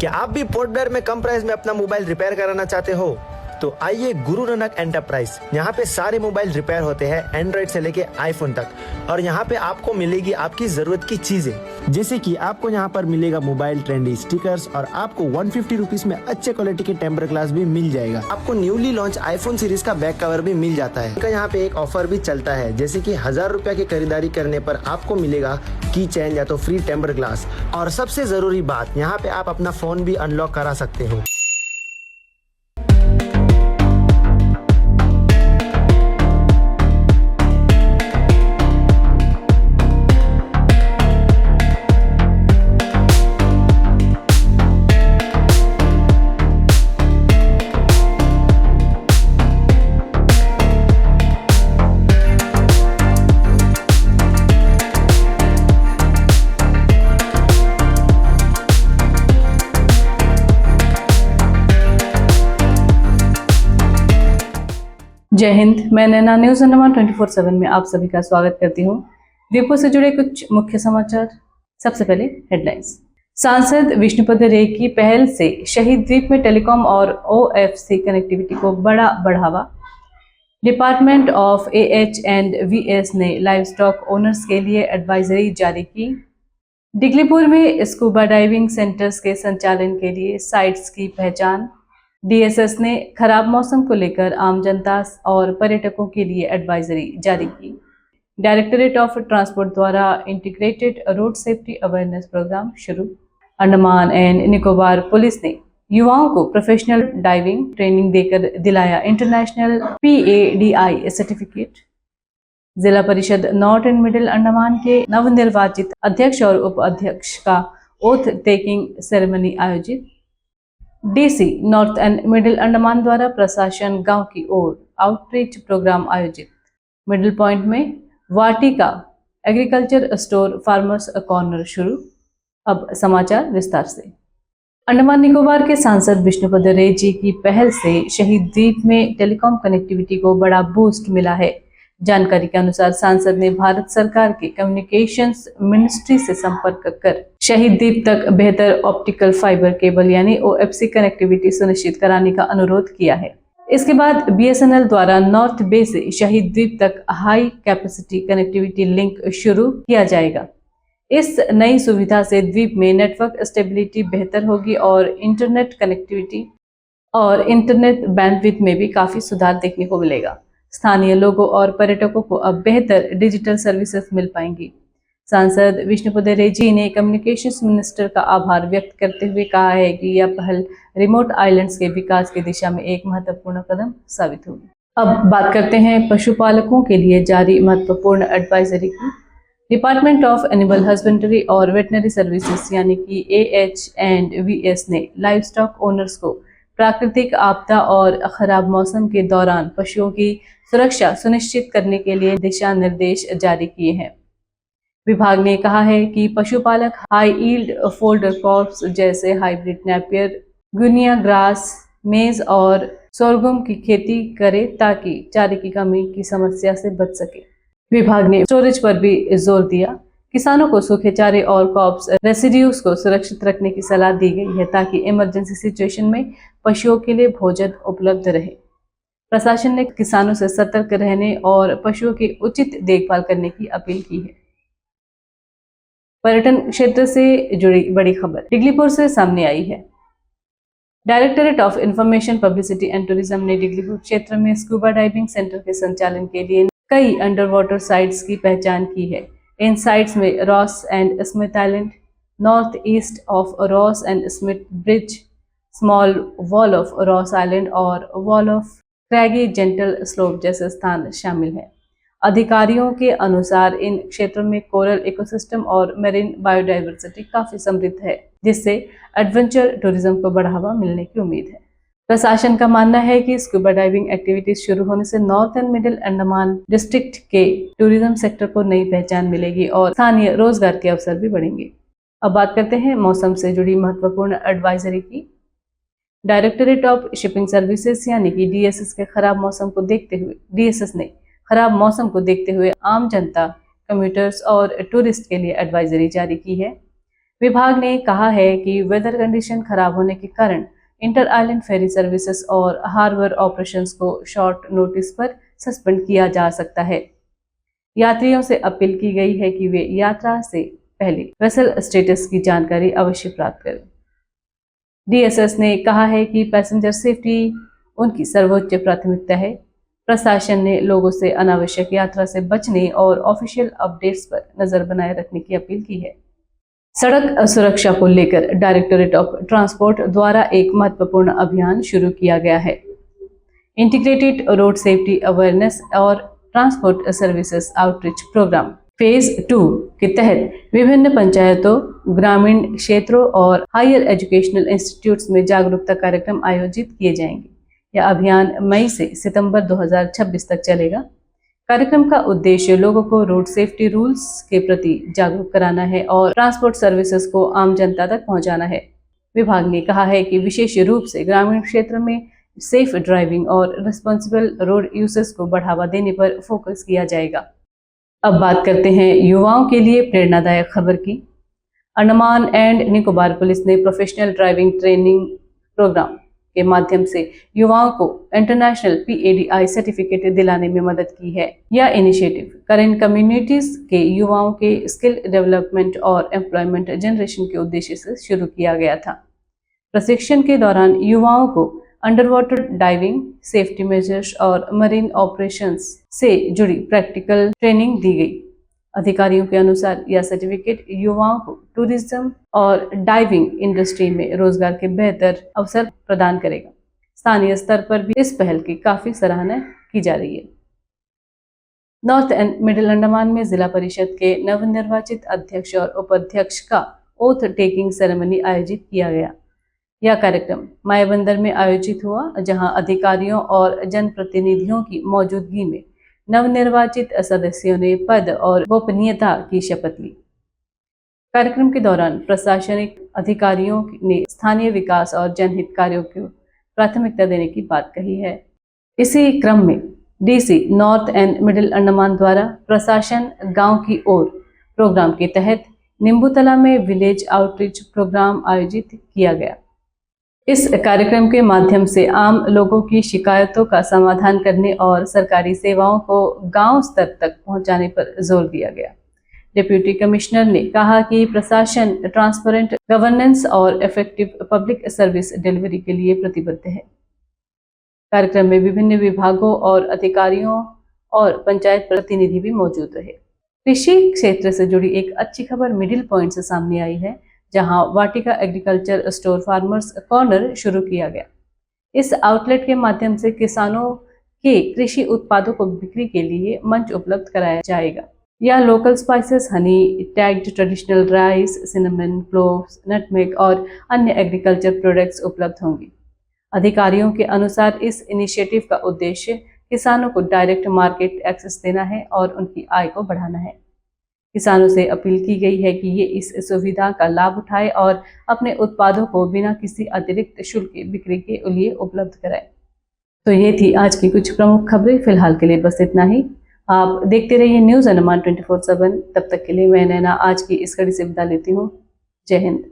क्या आप भी पोर्ट ब्लेयर में कम प्राइस में अपना मोबाइल रिपेयर कराना चाहते हो? तो आइए गुरु नानक एंटरप्राइज। यहाँ पे सारे मोबाइल रिपेयर होते हैं, एंड्रॉइड से लेके आईफोन तक। और यहाँ पे आपको मिलेगी आपकी जरूरत की चीजें, जैसे कि आपको यहाँ पर मिलेगा मोबाइल ट्रेंडी स्टिकर्स, और आपको 150 रुपीज में अच्छे क्वालिटी के टेम्पर ग्लास भी मिल जाएगा। आपको न्यूली लॉन्च आईफोन सीरीज का बैक कवर भी मिल जाता है। यहाँ पे एक ऑफर भी चलता है, जैसे कि 1000 रुपया की खरीदारी करने पर आपको मिलेगा की चेन या तो फ्री टेम्पर ग्लास। और सबसे जरूरी बात, यहाँ पे आप अपना फोन भी अनलॉक करा सकते हो। जय हिंद। मैं नैना न्यूज अंडमान 24/7 में आप सभी का स्वागत करती हूँ। द्वीपों से जुड़े कुछ मुख्य समाचार। सबसे पहले हेडलाइंस। सांसद विष्णुपद रे की पहल से शहीद द्वीप में टेलीकॉम और OFC कनेक्टिविटी को बड़ा बढ़ावा। डिपार्टमेंट ऑफ AH&VS ने लाइव स्टॉक ओनर्स के लिए एडवाइजरी जारी की। डिगलीपुर में स्कूबा डाइविंग सेंटर्स के संचालन के लिए साइट्स की पहचान। DSS ने खराब मौसम को लेकर आम जनता और पर्यटकों के लिए एडवाइजरी जारी की। डायरेक्टरेट ऑफ ट्रांसपोर्ट द्वारा integrated road safety awareness programme शुरू। अंडमान एंड निकोबार पुलिस ने युवाओं को प्रोफेशनल डाइविंग ट्रेनिंग देकर दिलाया इंटरनेशनल PADI सर्टिफिकेट। जिला परिषद नॉर्थ एंड मिडिल अंडमान के नवनिर्वाचित अध्यक्ष और उपाध्यक्ष का ओथ टेकिंग सेरेमनी आयोजित। DC north and middle Andaman द्वारा प्रशासन गांव की ओर आउटरीच प्रोग्राम आयोजित। मिडिल पॉइंट में वाटिका एग्रीकल्चर स्टोर फार्मर्स कॉर्नर शुरू। अब समाचार विस्तार से। अंडमान निकोबार के सांसद विष्णुपद रे जी की पहल से शहीद द्वीप में टेलीकॉम कनेक्टिविटी को बड़ा बूस्ट मिला है। जानकारी के अनुसार सांसद ने भारत सरकार के कम्युनिकेशंस मिनिस्ट्री से संपर्क कर शहीद द्वीप तक बेहतर ऑप्टिकल फाइबर केबल यानी OFC कनेक्टिविटी सुनिश्चित कराने का अनुरोध किया है। इसके बाद BSNL द्वारा नॉर्थ बे से शहीद द्वीप तक हाई कैपेसिटी कनेक्टिविटी लिंक शुरू किया जाएगा। इस नई सुविधा से द्वीप में नेटवर्क स्टेबिलिटी बेहतर होगी और इंटरनेट कनेक्टिविटी और इंटरनेट बैंडविड्थ में भी काफी सुधार देखने को मिलेगा। स्थानीय लोगों और पर्यटकों को अब बेहतर डिजिटल सर्विसेज मिल पाएंगी। सांसद विष्णुपद रे जी ने कम्युनिकेशंस मिनिस्टर का आभार व्यक्त करते हुए कहा है कि यह पहल रिमोट आइलैंड्स के विकास की दिशा में एक महत्वपूर्ण कदम साबित होगी। अब बात करते हैं पशुपालकों के लिए जारी महत्वपूर्ण एडवाइजरी की। डिपार्टमेंट ऑफ एनिमल हस्बेंड्री और वेटनरी सर्विसेज यानी कि AH&VS ने लाइव स्टॉक ओनर्स को प्राकृतिक आपदा और खराब मौसम के दौरान पशुओं की सुरक्षा सुनिश्चित करने के लिए दिशा निर्देश जारी किए हैं। विभाग ने कहा है कि पशुपालक हाई ईल्ड फोल्डर क्रॉप्स जैसे हाइब्रिड नेपियर, गुनिया ग्रास, मेज और सोरगुम की खेती करें ताकि चारे की कमी की समस्या से बच सके। विभाग ने स्टोरेज पर भी जोर दिया। किसानों को सूखे चारे और क्रॉप्स रेसिड्यूज को सुरक्षित रखने की सलाह दी गई है ताकि इमरजेंसी सिचुएशन में पशुओं के लिए भोजन उपलब्ध रहे। प्रशासन ने किसानों से सतर्क रहने और पशुओं की उचित देखभाल करने की अपील की है। पर्यटन क्षेत्र से जुड़ी बड़ी खबर डिगलीपुर से सामने आई है। Directorate of information publicity and tourism ने डिगलीपुर क्षेत्र में स्कूबा डाइविंग सेंटर के संचालन के लिए कई अंडर वाटर साइट्स की पहचान की है। इन साइट्स में Ross and Smith island, north east of Ross and Smith bridge, small wall of Ross island और वॉल ऑफ क्रैगी जेंटल स्लोप जैसे स्थान शामिल हैं। अधिकारियों के अनुसार इन क्षेत्रों में कोरल इकोसिस्टम और मेरीन बायोडाइवर्सिटी काफी समृद्ध है, जिससे एडवेंचर टूरिज्म को बढ़ावा मिलने की उम्मीद है। प्रशासन का मानना है कि स्कूबा डाइविंग एक्टिविटीज शुरू होने से north and middle Andaman district के टूरिज्म सेक्टर को नई पहचान मिलेगी और स्थानीय रोजगार के अवसर भी बढ़ेंगे। अब बात करते हैं मौसम से जुड़ी महत्वपूर्ण एडवाइजरी की। डायरेक्टरेट ऑफ शिपिंग सर्विसेज यानी कि DSS ने खराब मौसम को देखते हुए आम जनता, कम्यूटर्स और टूरिस्ट के लिए एडवाइजरी जारी की है। विभाग ने कहा है कि वेदर कंडीशन खराब होने के कारण इंटर आइलैंड फेरी सर्विसेज और हार्बर ऑपरेशंस को शॉर्ट नोटिस पर सस्पेंड किया जा सकता है। यात्रियों से अपील की गई है कि वे यात्रा से पहले वेसल स्टेटस की जानकारी अवश्य प्राप्त करें। डीएसएस ने कहा है कि पैसेंजर सेफ्टी उनकी सर्वोच्च प्राथमिकता है। प्रशासन ने लोगों से अनावश्यक यात्रा से बचने और ऑफिशियल अपडेट्स पर नजर बनाए रखने की अपील की है। सड़क सुरक्षा को लेकर डायरेक्टोरेट ऑफ ट्रांसपोर्ट द्वारा एक महत्वपूर्ण अभियान शुरू किया गया है। इंटीग्रेटेड रोड सेफ्टी अवेयरनेस और transport services outreach programme phase 2 के तहत विभिन्न पंचायतों, ग्रामीण क्षेत्रों और हायर एजुकेशनल इंस्टीट्यूट्स में जागरूकता कार्यक्रम आयोजित किए जाएंगे। यह अभियान मई से सितंबर 2026 तक चलेगा। कार्यक्रम का उद्देश्य लोगों को रोड सेफ्टी रूल्स के प्रति जागरूक कराना है और ट्रांसपोर्ट सर्विसेज को आम जनता तक पहुंचाना है। विभाग ने कहा है कि विशेष रूप से ग्रामीण क्षेत्र में सेफ ड्राइविंग और रिस्पॉन्सिबल रोड यूसेज को बढ़ावा देने पर फोकस किया जाएगा। अब बात करते हैं युवाओं के लिए प्रेरणादायक खबर की। अंडमान एंड निकोबार पुलिस ने प्रोफेशनल ड्राइविंग ट्रेनिंग प्रोग्राम के माध्यम से युवाओं को इंटरनेशनल PADI सर्टिफिकेट दिलाने में मदद की है। यह इनिशिएटिव करेंट कम्युनिटीज के युवाओं के स्किल डेवलपमेंट और एम्प्लॉयमेंट जनरेशन के उद्देश्य से शुरू किया गया था। प्रशिक्षण के दौरान युवाओं को under water diving, safety measures और मरीन ऑपरेशंस से जुड़ी प्रैक्टिकल ट्रेनिंग दी गई। अधिकारियों के अनुसार यह सर्टिफिकेट युवाओं को टूरिज्म और डाइविंग इंडस्ट्री में रोजगार के बेहतर अवसर प्रदान करेगा। स्थानीय स्तर पर भी इस पहल की काफी सराहना की जा रही है। नॉर्थ एंड मिडिल अंडमान में जिला परिषद के नवनिर्वाचित अध्यक्ष और उपाध्यक्ष का ओथ टेकिंग सेरेमनी आयोजित किया गया। यह कार्यक्रम मायाबंदर में आयोजित हुआ, जहां अधिकारियों और जनप्रतिनिधियों की मौजूदगी में नवनिर्वाचित सदस्यों ने पद और गोपनीयता की शपथ ली। कार्यक्रम के दौरान प्रशासनिक अधिकारियों ने स्थानीय विकास और जनहित कार्यों को प्राथमिकता देने की बात कही है। इसी क्रम में DC north and middle Andaman द्वारा प्रशासन गांव की ओर प्रोग्राम के तहत निम्बूतला में विलेज आउटरीच प्रोग्राम आयोजित किया गया। इस कार्यक्रम के माध्यम से आम लोगों की शिकायतों का समाधान करने और सरकारी सेवाओं को गांव स्तर तक पहुंचाने पर जोर दिया गया। डिप्यूटी कमिश्नर ने कहा कि प्रशासन ट्रांसपेरेंट गवर्नेंस और इफेक्टिव पब्लिक सर्विस डिलीवरी के लिए प्रतिबद्ध है। कार्यक्रम में विभिन्न विभागों और अधिकारियों और पंचायत प्रतिनिधि भी मौजूद रहे। कृषि क्षेत्र से जुड़ी एक अच्छी खबर मिडिल पॉइंट से सामने आई है, जहां वाटिका एग्रीकल्चर स्टोर फार्मर्स कॉर्नर शुरू किया गया। इस आउटलेट के माध्यम से किसानों के कृषि उत्पादों को बिक्री के लिए मंच उपलब्ध कराया जाएगा। यह local spices, Honey, tagged traditional rice, cinnamon, cloves, nutmeg और अन्य एग्रीकल्चर प्रोडक्ट्स उपलब्ध होंगी। अधिकारियों के अनुसार इस इनिशिएटिव का उद्देश्य किसानों को डायरेक्ट मार्केट एक्सेस देना है और उनकी आय को बढ़ाना है। किसानों से अपील की गई है कि ये इस सुविधा का लाभ उठाए और अपने उत्पादों को बिना किसी अतिरिक्त शुल्क की बिक्री के लिए उपलब्ध कराए। तो ये थी आज की कुछ प्रमुख खबरें। फिलहाल के लिए बस इतना ही। आप देखते रहिए न्यूज़ अंडमान 24/7। तब तक के लिए मैं नैना आज की इस कड़ी से विदा लेती हूँ। जय हिंद।